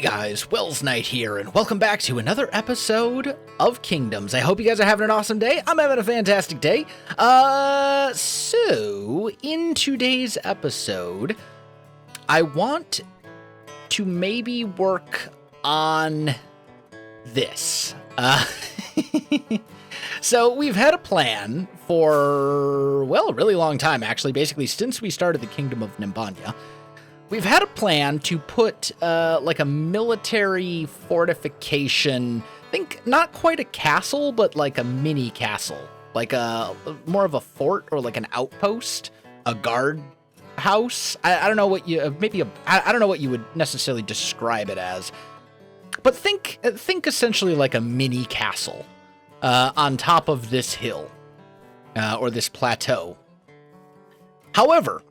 guys, Welsknight here, and welcome back to another episode of Kingdoms. I hope you guys are having an awesome day. I'm having a fantastic day. So, in today's episode, I want to maybe work on this. So, we've had a plan for, well, a really long time, actually, basically since we started the Kingdom of Nembania. We've had a plan to put, like a military fortification, think not quite a castle, but like a mini castle, like more of a fort or like an outpost, a guard house. I don't know what you, I don't know what you would necessarily describe it as, but think essentially like a mini castle, on top of this hill, or this plateau. However,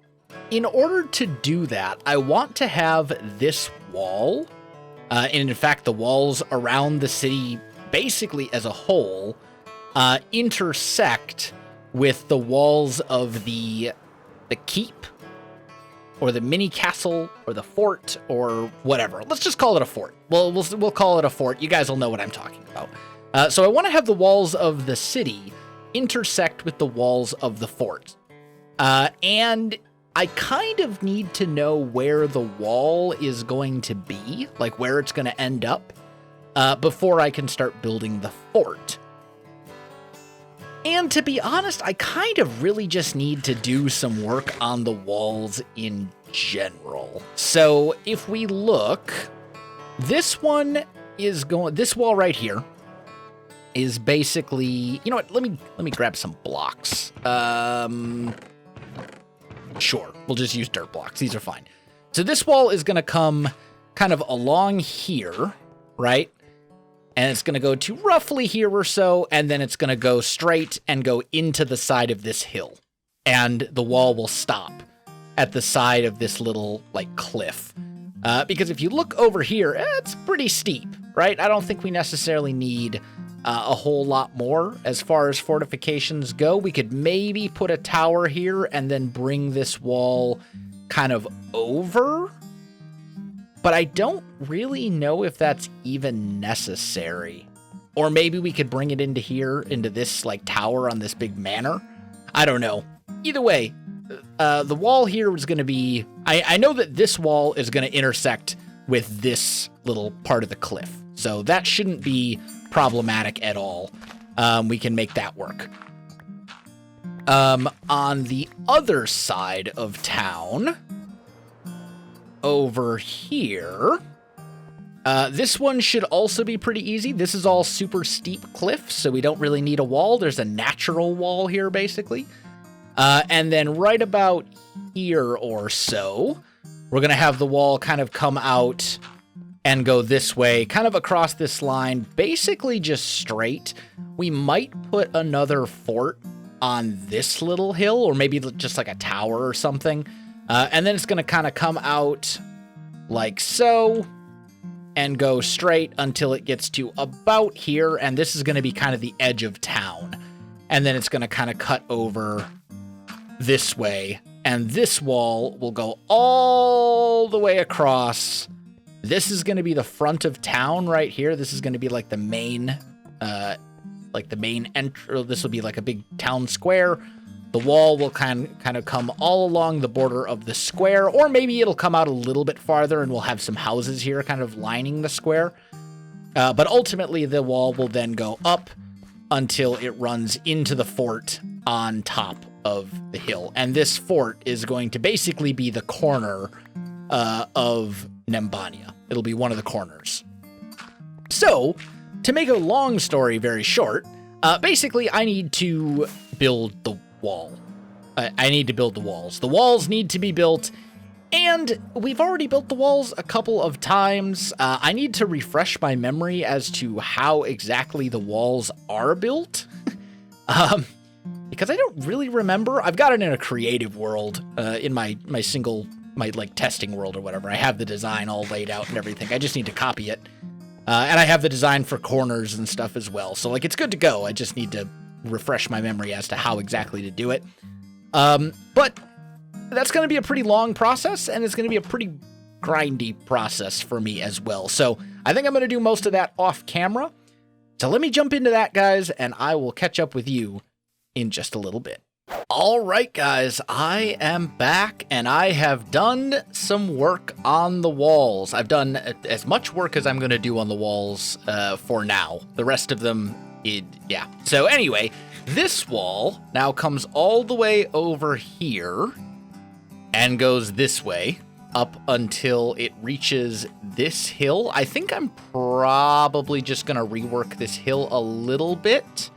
in order to do that, I want to have this wall, and in fact the walls around the city basically as a whole, intersect with the walls of the keep, or the mini castle, or the fort, or whatever. Let's just call it a fort. We'll call it a fort. You guys will know what I'm talking about. So I want to have the walls of the city intersect with the walls of the fort. And I kind of need to know where the wall is going to be, like where it's going to end up, before I can start building the fort. And to be honest, I kind of really just need to do some work on the walls in general. So if we look, this wall right here is basically, you know what, let me grab some blocks. Sure, we'll just use dirt blocks. These are fine. So this wall is going to come kind of along here, right? And it's going to go to roughly here or so, and then it's going to go straight and go into the side of this hill. And the wall will stop at the side of this little, like, cliff. Because if you look over here, it's pretty steep, right? I don't think we necessarily need a whole lot more as far as fortifications go. We could maybe put a tower here and then bring this wall kind of over, but I don't really know if that's even necessary. Or maybe we could bring it into here, into this like tower on this big manor. I don't know. Either way, the wall here is going to be, I know that this wall is going to intersect with this little part of the cliff, so that shouldn't be problematic at all. We can make that work. On the other side of town, over here, this one should also be pretty easy. This is all super steep cliffs, so we don't really need a wall. There's a natural wall here, basically. And then right about here or so, we're going to have the wall kind of come out and go this way, kind of across this line, basically just straight. We might put another fort on this little hill, or maybe just like a tower or something. And then it's going to kind of come out like so and go straight until it gets to about here. And this is going to be kind of the edge of town. And then it's going to kind of cut over this way. And this wall will go all the way across. This is going to be the front of town right here. This is going to be like the main entry. This will be like a big town square. The wall will kind of come all along the border of the square, or maybe it'll come out a little bit farther and we'll have some houses here kind of lining the square. But ultimately the wall will then go up until it runs into the fort on top of the hill. And this fort is going to basically be the corner of Nembania. It'll be one of the corners. So, to make a long story very short, basically I need to build the wall. I need to build the walls. The walls need to be built, and we've already built the walls a couple of times. I need to refresh my memory as to how exactly the walls are built. Because I don't really remember. I've got it in a creative world, in my like testing world or whatever. I have the design all laid out and everything. I just need to copy it. And I have the design for corners and stuff as well. So like, it's good to go. I just need to refresh my memory as to how exactly to do it. But that's going to be a pretty long process, and it's going to be a pretty grindy process for me as well. So I think I'm going to do most of that off camera. So let me jump into that, guys, and I will catch up with you in just a little bit. All right, guys, I am back, and I have done some work on the walls. I've done as much work as I'm going to do on the walls for now. The rest of them, yeah. So anyway, this wall now comes all the way over here and goes this way up until it reaches this hill. I think I'm probably just going to rework this hill a little bit.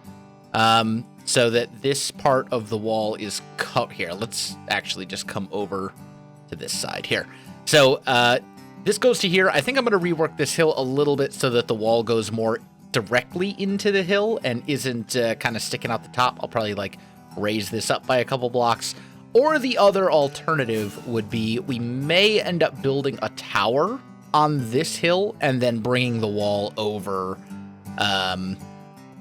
So that this part of the wall is cut here. Let's actually just come over to this side here. So this goes to here. I think I'm going to rework this hill a little bit so that the wall goes more directly into the hill and isn't kind of sticking out the top. I'll probably like raise this up by a couple blocks. Or the other alternative would be we may end up building a tower on this hill and then bringing the wall over.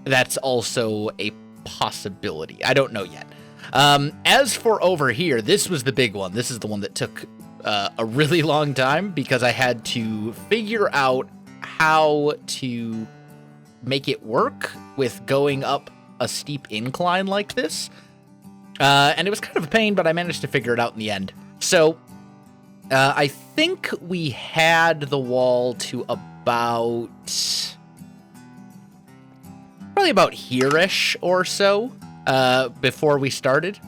That's also a possibility. I don't know yet. As for over here, this was the big one. This is the one that took a really long time because I had to figure out how to make it work with going up a steep incline like this. And it was kind of a pain, but I managed to figure it out in the end. So I think we had the wall to probably about here-ish or so before we started.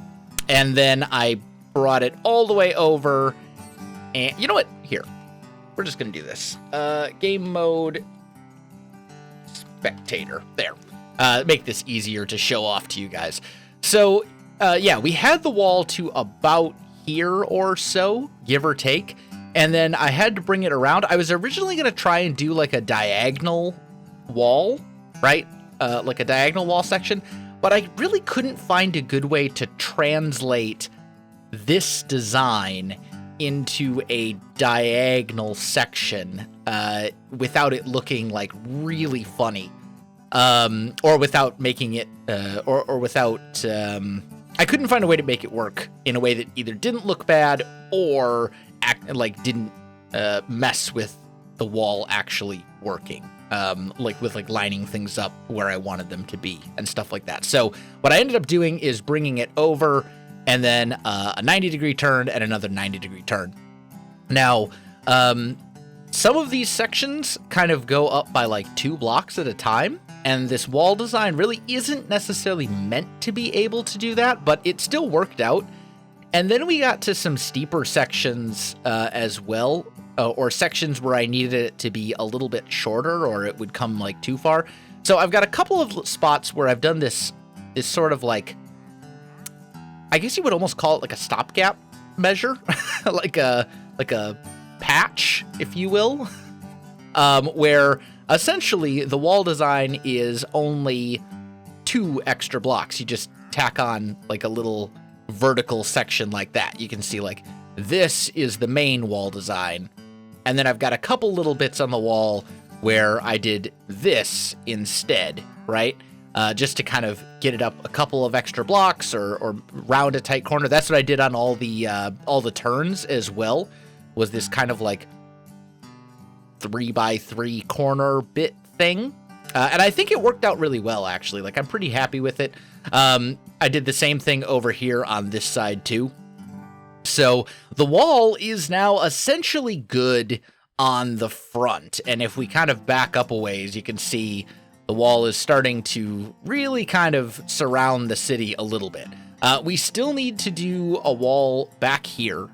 And then I brought it all the way over. And you know what? Here. We're just going to do this. Game mode. Spectator. There. Make this easier to show off to you guys. So, yeah, we had the wall to about here or so, give or take. And then I had to bring it around. I was originally going to try and do like a diagonal wall, right? Like a diagonal wall section, but I really couldn't find a good way to translate this design into a diagonal section without it looking like really funny, or without making it, or without, I couldn't find a way to make it work in a way that either didn't look bad or didn't mess with the wall actually working. With lining things up where I wanted them to be and stuff like that. So what I ended up doing is bringing it over and then a 90-degree turn and another 90-degree turn. Now, some of these sections kind of go up by like 2 blocks at a time, and this wall design really isn't necessarily meant to be able to do that, but it still worked out. And then we got to some steeper sections as well, or sections where I needed it to be a little bit shorter or it would come like too far. So I've got a couple of spots where I've done this sort of like, I guess you would almost call it like a stopgap measure, like a patch, if you will, where essentially the wall design is only 2 extra blocks. You just tack on like a little vertical section like that. You can see like this is the main wall design. And then I've got a couple little bits on the wall where I did this instead, right? Just to kind of get it up a couple of extra blocks or round a tight corner. That's what I did on all the turns as well, was this kind of like 3x3 corner bit thing. And I think it worked out really well, actually. Like, I'm pretty happy with it. I did the same thing over here on this side too. So the wall is now essentially good on the front. And if we kind of back up a ways, you can see the wall is starting to really kind of surround the city a little bit. We still need to do a wall back here.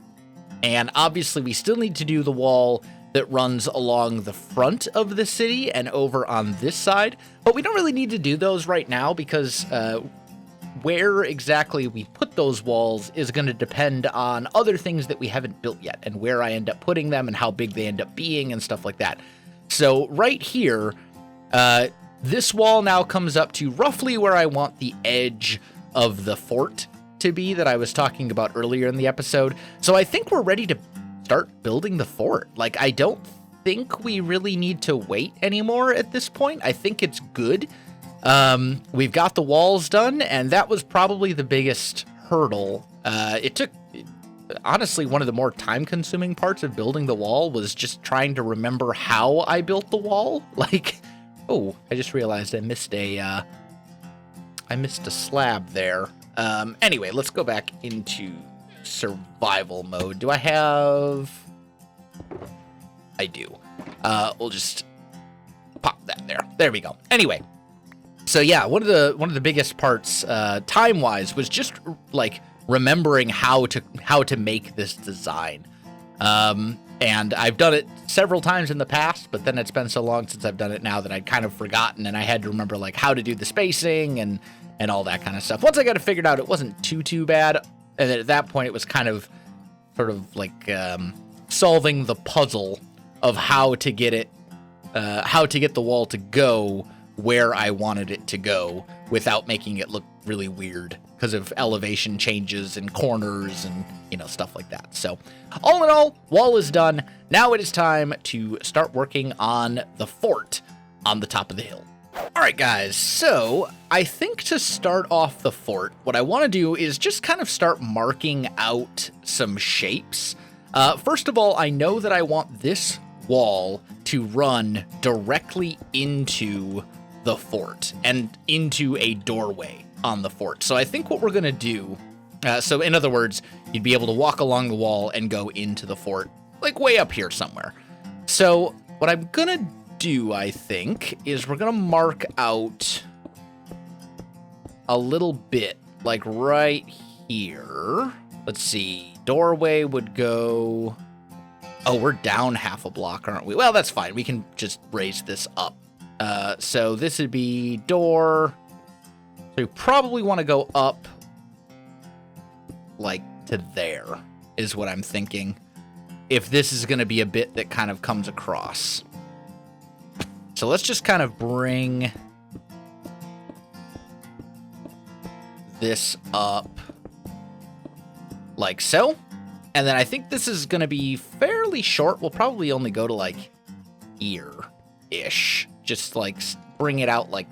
And obviously we still need to do the wall that runs along the front of the city and over on this side. But we don't really need to do those right now because where exactly we put those walls is going to depend on other things that we haven't built yet and where I end up putting them and how big they end up being and stuff like that. So right here, this wall now comes up to roughly where I want the edge of the fort to be that I was talking about earlier in the episode. So I think we're ready to start building the fort. Like, I don't think we really need to wait anymore at this point. I think it's good. We've got the walls done, and that was probably the biggest hurdle. It took honestly, one of the more time-consuming parts of building the wall was just trying to remember how I built the wall. Like, oh, I just realized I missed a slab there. Anyway, let's go back into survival mode. Do I have... I do. We'll just pop that there. There we go. Anyway, so yeah, one of the biggest parts, time-wise, was just like remembering how to make this design. And I've done it several times in the past, but then it's been so long since I've done it now that I'd kind of forgotten, and I had to remember like how to do the spacing and all that kind of stuff. Once I got it figured out, it wasn't too bad, and then at that point it was kind of sort of like solving the puzzle of how to get the wall to go where I wanted it to go without making it look really weird because of elevation changes and corners and, you know, stuff like that. So all in all, wall is done. Now it is time to start working on the fort on the top of the hill. All right, guys, so I think to start off the fort, what I want to do is just kind of start marking out some shapes. First of all, I know that I want this wall to run directly into the fort and into a doorway on the fort. So I think what we're going to do, so in other words, you'd be able to walk along the wall and go into the fort, like way up here somewhere. So what I'm going to do, I think, is we're going to mark out a little bit, like right here. Let's see, doorway would go... Oh, we're down half a block, aren't we? Well, that's fine. We can just raise this up. So this would be door. So you probably want to go up like to there is what I'm thinking. If this is going to be a bit that kind of comes across. So let's just kind of bring this up like so. And then I think this is going to be fairly short. We'll probably only go to like here-ish. Just like bring it out like,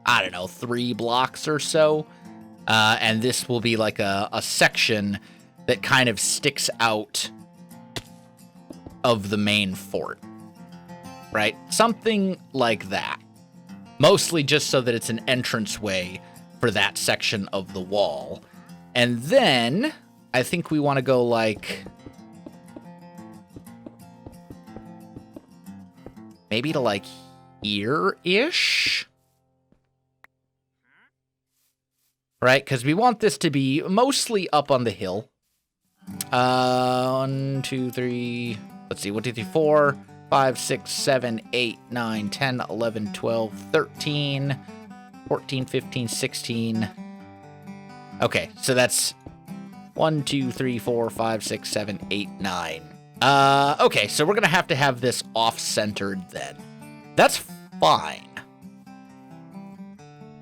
I don't know, 3 blocks or so. And this will be like a section that kind of sticks out of the main fort. Right? Something like that. Mostly just so that it's an entranceway for that section of the wall. And then I think we want to go like maybe to like here-ish. Right? Because we want this to be mostly up on the hill. 1, 2, 3. Let's see. 1, 2, 3, 4, 5, 6, 7, 8, 9, 10, 11, 12, 13, 14, 15, 16. Okay, so that's 1, 2, 3, 4, 5, 6, 7, 8, 9. Okay, so we're going to have this off-centered then. That's fine.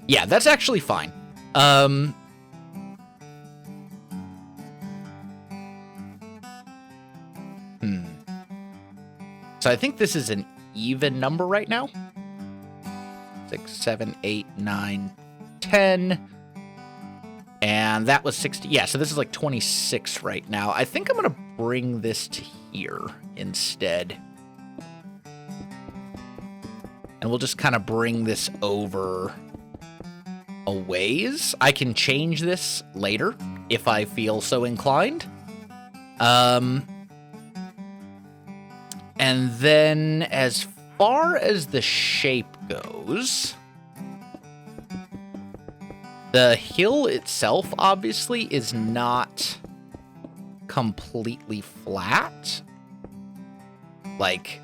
Yeah, that's actually fine. So I think this is an even number right now. 6, 7, 8, 9, 10. And that was 60. Yeah, so this is like 26 right now. I think I'm going to bring this to here instead. And we'll just kind of bring this over a ways. I can change this later if I feel so inclined. And then as far as the shape goes, the hill itself obviously is not completely flat. Like,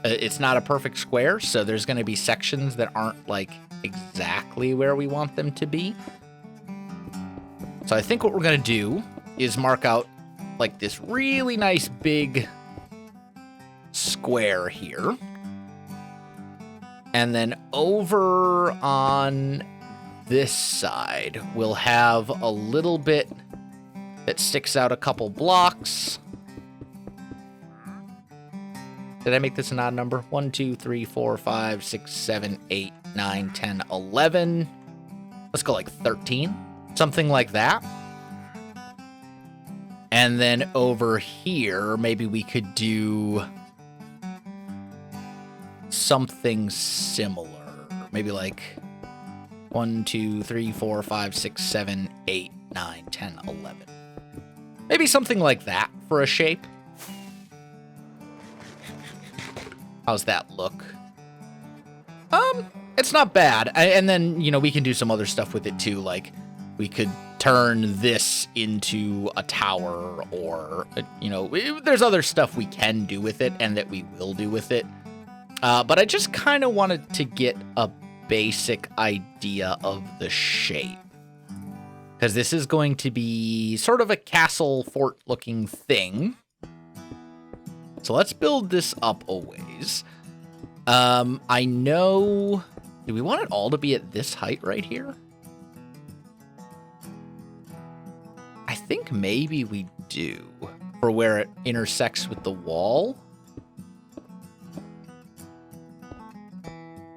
it's not a perfect square, so there's going to be sections that aren't like exactly where we want them to be. So I think what we're going to do is mark out like this really nice big square here. And then over on this side, we'll have a little bit that sticks out a couple blocks. Did I make this an odd number? 1, 2, 3, 4, 5, 6, 7, 8, 9, 10, 11. Let's go like 13. Something like that. And then over here, maybe we could do something similar. Maybe like 1, 2, 3, 4, 5, 6, 7, 8, 9, 10, 11. Maybe something like that for a shape. How's that look? It's not bad. And then, you know, we can do some other stuff with it too. Like, we could turn this into a tower, or, you know, there's other stuff we can do with it and that we will do with it. But I just kind of wanted to get a basic idea of the shape, because this is going to be sort of a castle fort looking thing. So let's build this up a ways. I know, do we want it all to be at this height right here? I think maybe we do, for where it intersects with the wall.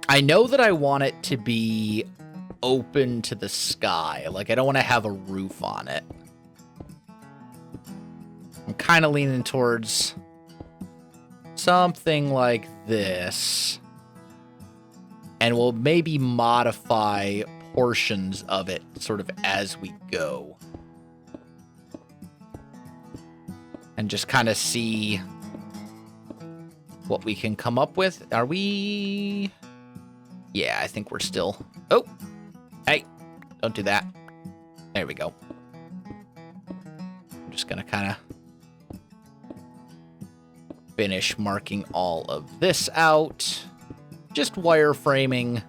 I know that I want it to be open to the sky. Like, I don't want to have a roof on it. I'm kind of leaning towards something like this. And we'll maybe modify portions of it sort of as we go. And just kind of see what we can come up with. Are we... Yeah, I think we're still... Oh! Hey! Don't do that. There we go. I'm just gonna kind of finish marking all of this out. Just wireframing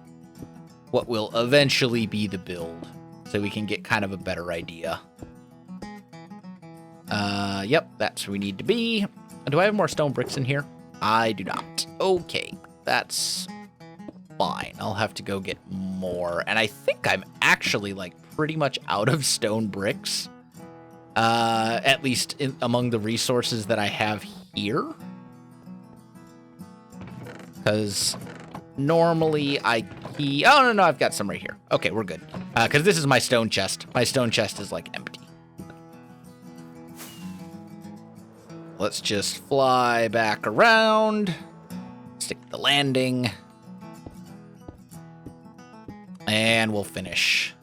what will eventually be the build, so we can get kind of a better idea. Yep, that's where we need to be. Do I have more stone bricks in here? I do not. Okay, that's fine. I'll have to go get more. And I think I'm actually, like, pretty much out of stone bricks. At least among the resources that I have here. Because normally I keep... Oh, no, I've got some right here. Okay, we're good. Because this is my stone chest. My stone chest is, like, empty. Let's just fly back around. Stick the landing. And we'll finish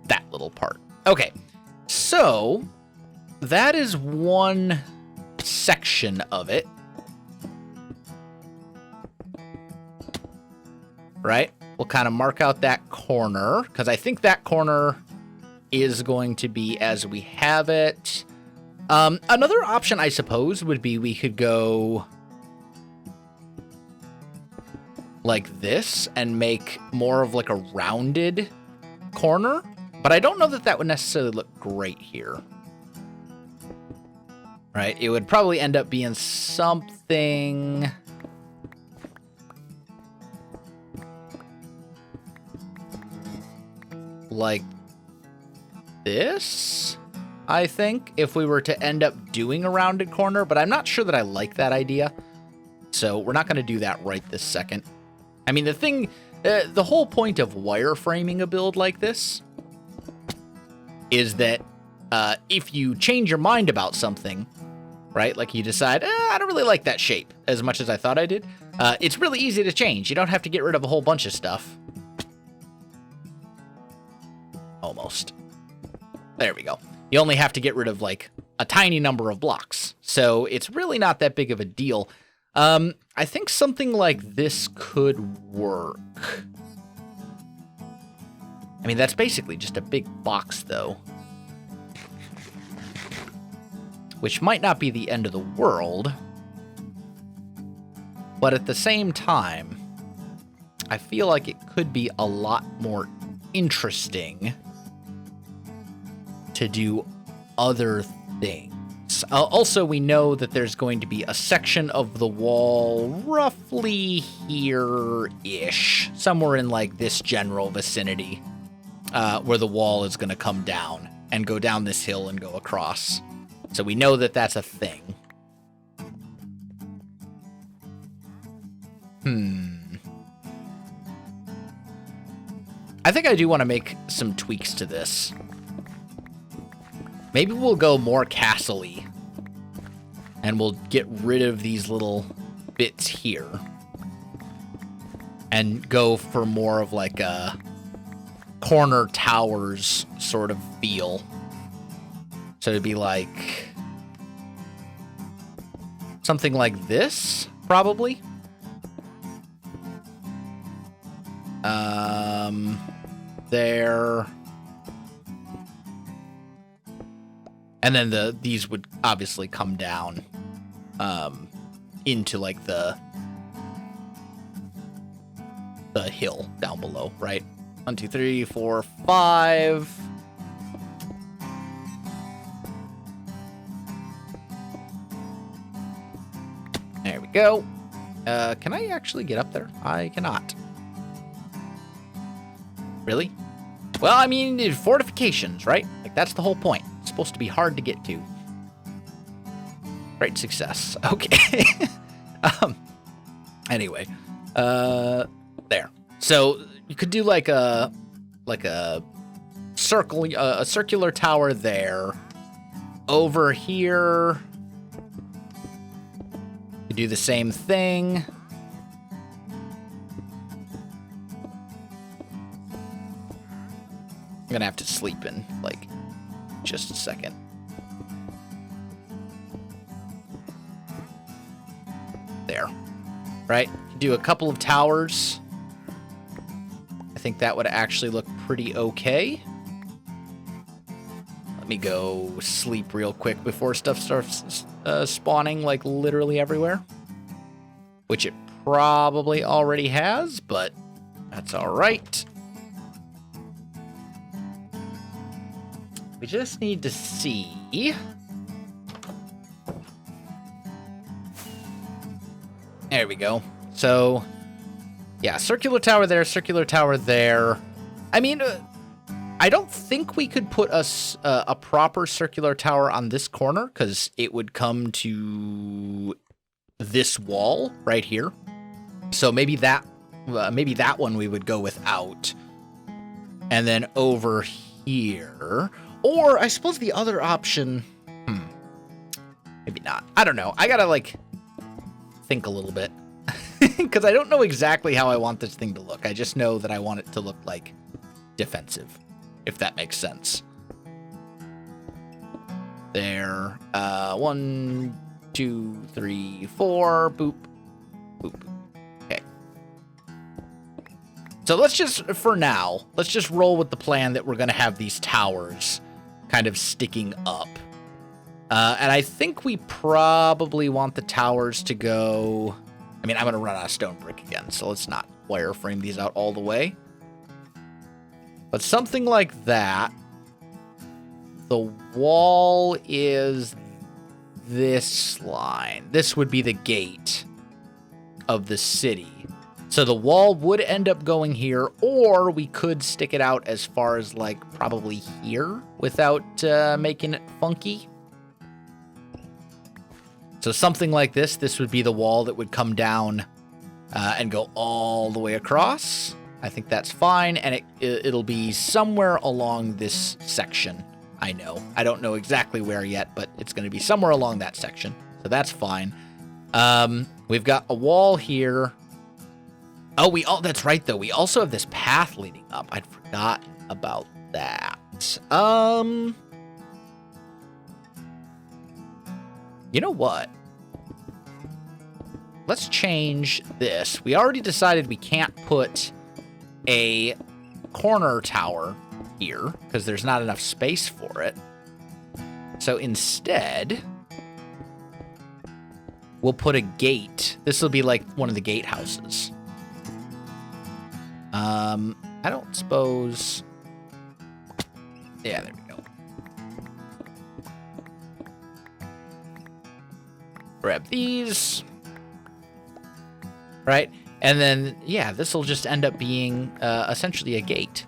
that little part. Okay, so that is one section of it. Right? We'll kind of mark out that corner, because I think that corner is going to be as we have it. Another option, I suppose, would be we could go like this and make more of like a rounded corner, but I don't know that that would necessarily look great here. Right? It would probably end up being something like this, I think, if we were to end up doing a rounded corner, but I'm not sure that I like that idea. So we're not going to do that right this second. I mean, the whole point of wireframing a build like this is that if you change your mind about something, right, like you decide, I don't really like that shape as much as I thought I did, it's really easy to change. You don't have to get rid of a whole bunch of stuff. Almost. There we go. You only have to get rid of, like, a tiny number of blocks. So it's really not that big of a deal. I think something like this could work. I mean, that's basically just a big box, though. Which might not be the end of the world. But at the same time, I feel like it could be a lot more interesting to do other things. Also, we know that there's going to be a section of the wall roughly here-ish, somewhere in like this general vicinity, where the wall is going to come down and go down this hill and go across. So we know that that's a thing. I I think I do want to make some tweaks to this. Maybe we'll go more castle-y. And we'll get rid of these little bits here. And go for more of like a corner towers sort of feel. So it'd be like something like this, probably. There. And then these would obviously come down into like the hill down below, right? 1, 2, 3, 4, 5. There we go. Can I actually get up there? I cannot. Really? Well, I mean, fortifications, right? Like, that's the whole point. It's supposed to be hard to get to. Great success. Okay. Anyway. There. So, you could do like a circle, a circular tower there. Over here. You do the same thing. I'm gonna have to sleep in, like, just a second. There. Right? Do a couple of towers. I think that would actually look pretty okay. Let me go sleep real quick before stuff starts spawning, like, literally everywhere. Which it probably already has, but that's alright. We just need to see. There we go. So, yeah, circular tower there, circular tower there. I mean, I don't think we could put a proper circular tower on this corner, because it would come to this wall right here. So maybe that one we would go without. And then over here. Or I suppose the other option, maybe not. I don't know. I gotta, like, think a little bit. Because I don't know exactly how I want this thing to look. I just know that I want it to look, like, defensive, if that makes sense. There. 1, 2, 3, 4. Boop. Boop. Okay. So let's just, for now, let's just roll with the plan that we're going to have these towers kind of sticking up. And I think we probably want the towers to go... I mean, I'm going to run out of stone brick again, so let's not wireframe these out all the way. But something like that. The wall is this line. This would be the gate of the city. So the wall would end up going here, or we could stick it out as far as, like, probably here without making it funky. So something like this. This would be the wall that would come down and go all the way across. I think that's fine, and it'll be somewhere along this section. I know. I don't know exactly where yet, but it's going to be somewhere along that section. So that's fine. We've got a wall here. Oh, that's right, though. We also have this path leading up. I'd forgotten about that. You know what? Let's change this. We already decided we can't put a corner tower here because there's not enough space for it. So instead, we'll put a gate. This will be like one of the gatehouses. I don't suppose... Yeah, there we go. Grab these. Right? And then, yeah, this will just end up being essentially a gate.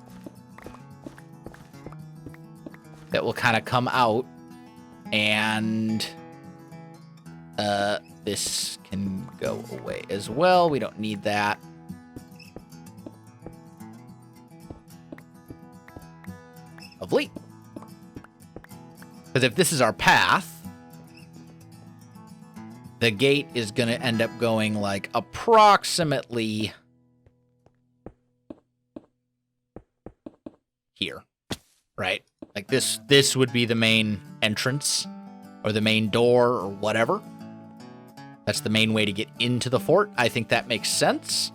That will kind of come out. And this can go away as well. We don't need that. Because if this is our path, the gate is going to end up going like approximately here, right? Like this would be the main entrance or the main door or whatever. That's the main way to get into the fort. I think that makes sense.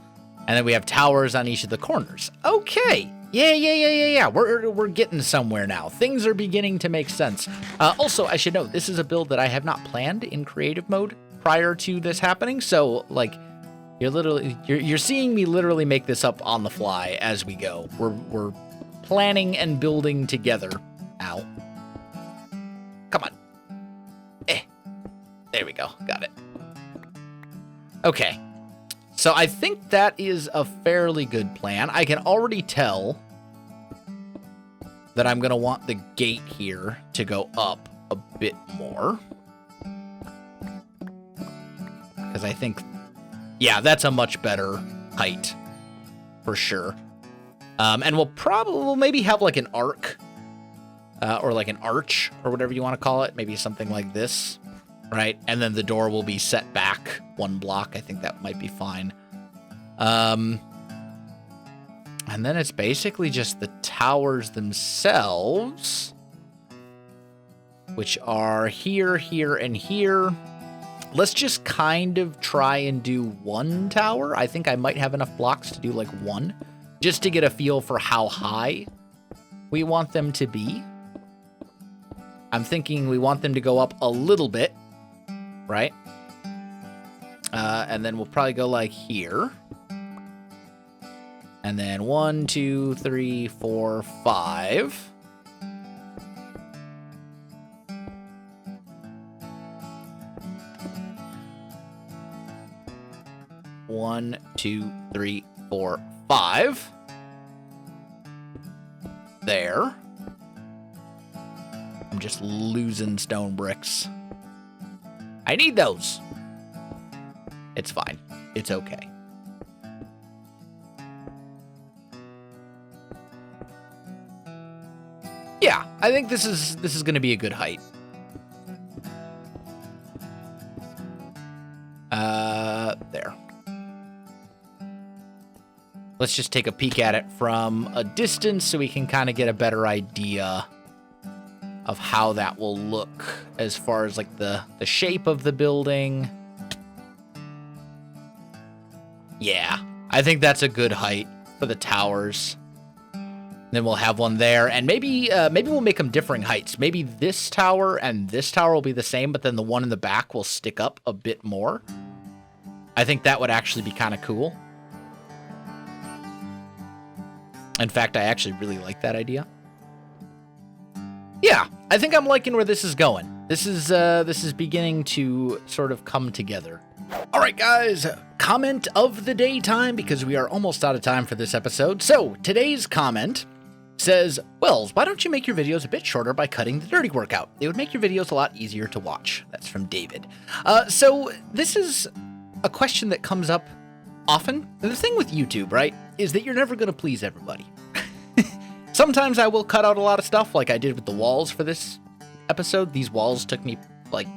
And then we have towers on each of the corners. Okay. Yeah. We're getting somewhere now. Things are beginning to make sense. Also, I should note, this is a build that I have not planned in creative mode prior to this happening. So, like, you're seeing me literally make this up on the fly as we go. We're planning and building together. Ow. Come on. There we go. Got it. Okay. So I think that is a fairly good plan. I can already tell that I'm going to want the gate here to go up a bit more. Because I think, yeah, that's a much better height for sure. And we'll maybe have like an arc or like an arch or whatever you want to call it. Maybe something like this. Right, and then the door will be set back 1 block. I think that might be fine. And then it's basically just the towers themselves, which are here, here, and here. Let's just kind of try and do 1 tower. I think I might have enough blocks to do like 1, just to get a feel for how high we want them to be. I'm thinking we want them to go up a little bit. Right? And then we'll probably go like here. And then 1, 2, 3, 4, 5. One, 2, 3, 4, 5. There. I'm just losing stone bricks. I need those. It's fine. It's okay. Yeah, I think this is going to be a good height. There. Let's just take a peek at it from a distance so we can kind of get a better idea of how that will look as far as like the shape of the building. Yeah, I think that's a good height for the towers. Then we'll have one there, and maybe we'll make them differing heights. Maybe this tower and this tower will be the same, but then the one in the back will stick up a bit more. I think that would actually be kind of cool. In fact, I actually really like that idea. Yeah, I think I'm liking where this is going. This is beginning to sort of come together. All right, guys, comment of the day time, because we are almost out of time for this episode. So today's comment says, Wells, why don't you make your videos a bit shorter by cutting the dirty work out? It would make your videos a lot easier to watch. That's from David. So this is a question that comes up often. And the thing with YouTube, right, is that you're never going to please everybody. Sometimes I will cut out a lot of stuff, like I did with the walls for this episode. These walls took me, like,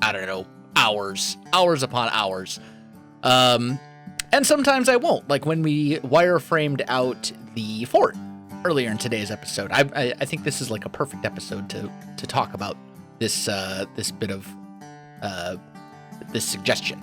I don't know, hours upon hours. And sometimes I won't, like when we wireframed out the fort earlier in today's episode. I think this is like a perfect episode to talk about this this bit of this suggestion.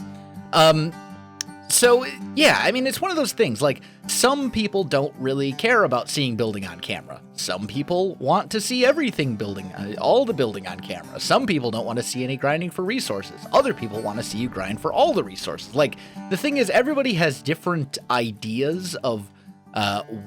So, yeah, I mean, it's one of those things, like, some people don't really care about seeing building on camera. Some people want to see everything building, all the building on camera. Some people don't want to see any grinding for resources. Other people want to see you grind for all the resources. Like, the thing is, everybody has different ideas of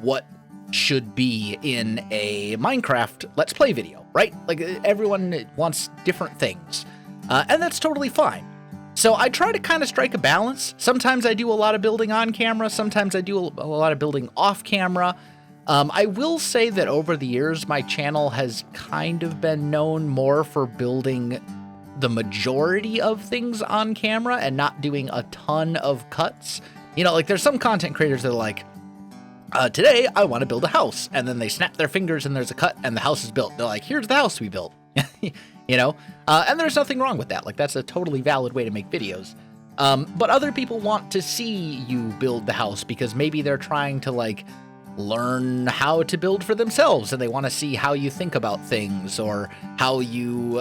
what should be in a Minecraft Let's Play video, right? Like, everyone wants different things, and that's totally fine. So I try to kind of strike a balance. Sometimes I do a lot of building on camera. Sometimes I do a lot of building off camera. I will say that over the years, my channel has kind of been known more for building the majority of things on camera and not doing a ton of cuts. You know, like there's some content creators that are like, today I want to build a house. And then they snap their fingers and there's a cut and the house is built. They're like, here's the house we built. you know? And there's nothing wrong with that. Like, that's a totally valid way to make videos. But other people want to see you build the house because maybe they're trying to, like, learn how to build for themselves, and they want to see how you think about things, or how you,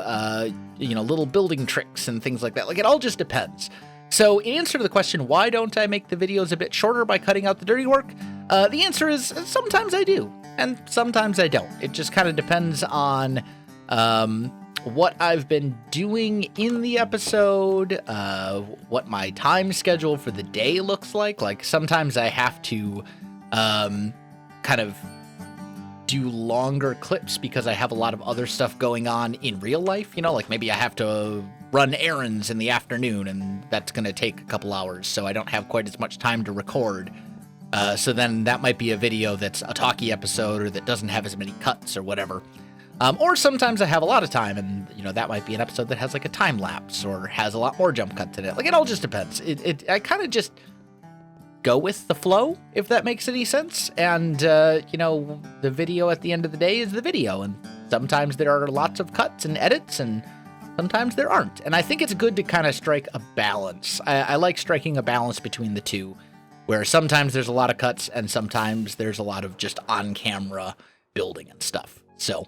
little building tricks and things like that. Like, it all just depends. So in answer to the question, why don't I make the videos a bit shorter by cutting out the dirty work? The answer is sometimes I do, and sometimes I don't. It just kind of depends on what I've been doing in the episode, what my time schedule for the day looks like. Like, sometimes I have to kind of do longer clips because I have a lot of other stuff going on in real life, like maybe I have to run errands in the afternoon, and that's going to take a couple hours, so I don't have quite as much time to record. So then that might be a video that's a talkie episode, or that doesn't have as many cuts or whatever. Or sometimes I have a lot of time, and that might be an episode that has like a time lapse or has a lot more jump cuts in it. Like, it all just depends. I kind of just go with the flow, if that makes any sense. And the video at the end of the day is the video, and sometimes there are lots of cuts and edits, and sometimes there aren't. And I think it's good to kind of strike a balance. I like striking a balance between the two, where sometimes there's a lot of cuts and sometimes there's a lot of just on-camera building and stuff. So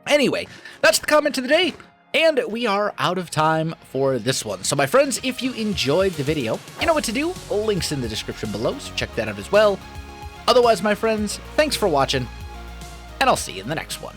anyway, that's the comment of the day, and we are out of time for this one. So my friends, if you enjoyed the video, you know what to do. Links in the description below, so check that out as well. Otherwise, my friends, thanks for watching, and I'll see you in the next one.